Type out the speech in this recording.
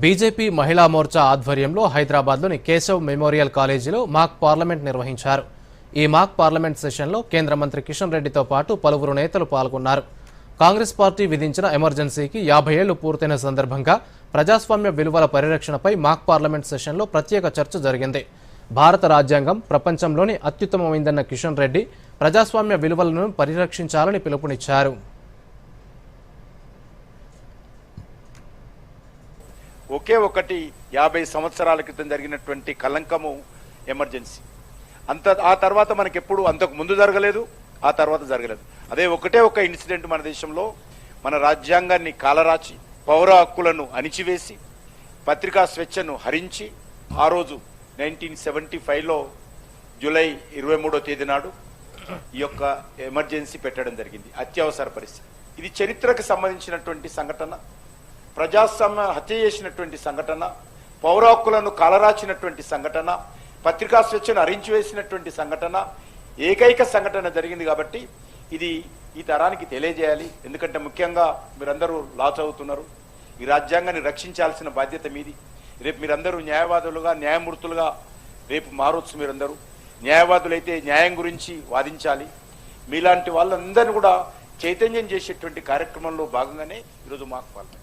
BJP మహిళా మోర్చా ఆధ్వర్యంలో హైదరాబాద్లోని కేశవ్ మెమోరియల్ కాలేజీలో మాక్ పార్లమెంట్ నిర్వహించారు. ఈ మాక్ పార్లమెంట్ సెషన్లో కేంద్ర మంత్రి కిషన్ రెడ్డితో పాటు పలువురు నేతలు పాల్గొన్నారు. కాంగ్రెస్ పార్టీ విధించిన ఎమర్జెన్సీకి 50 ఏళ్లు పూర్తయిన సందర్భంగా ప్రజాస్వామ్య విలువల పరిరక్షణపై మాక్ పార్లమెంట్ సెషన్లో ప్రత్యేక చర్చ జరిగింది. భారత రాజ్యాంగం ప్రపంచంలోని అత్యుత్తమమైందన్న కిషన్ రెడ్డి ప్రజాస్వామ్య విలువలను పరిరక్షించాలని పిలుపునిచ్చారు. ఒకే ఒకటి 50 సంవత్సరాల క్రితం జరిగినటువంటి కలంకము ఎమర్జెన్సీ. ఆ తర్వాత మనకి ఎప్పుడు అంతకు ముందు జరగలేదు, ఆ తర్వాత జరగలేదు. అదే ఒకటే ఒక ఇన్సిడెంట్ మన దేశంలో మన రాజ్యాంగాన్ని కాలరాచి పౌర హక్కులను అణిచివేసి పత్రికా స్వేచ్ఛను హరించి ఆ రోజు 1975లో జూలై 23వ తేదీ నాడు ఈ యొక్క ఎమర్జెన్సీ పెట్టడం జరిగింది, అత్యవసర పరిస్థితి. ఇది చరిత్రకు సంబంధించినటువంటి సంఘటన, ప్రజాస్వామ్య హత్య చేసినటువంటి సంఘటన, పౌర హక్కులను కాలరాచినటువంటి సంఘటన, పత్రికా స్వేచ్ఛను హరించివేసినటువంటి సంఘటన, ఏకైక సంఘటన జరిగింది. కాబట్టి ఇది ఈ తరానికి తెలియజేయాలి. ఎందుకంటే ముఖ్యంగా మీరందరూ లా చదువుతున్నారు, ఈ రాజ్యాంగాన్ని రక్షించాల్సిన బాధ్యత మీది. రేపు మీరందరూ న్యాయవాదులుగా, న్యాయమూర్తులుగా రేపు మారొచ్చు. మీరందరూ న్యాయవాదులైతే న్యాయం గురించి వాదించాలి. మీలాంటి వాళ్ళందరినీ కూడా చైతన్యం చేసేటువంటి కార్యక్రమంలో భాగంగానే ఈరోజు మాకు పాల్గొన్నారు.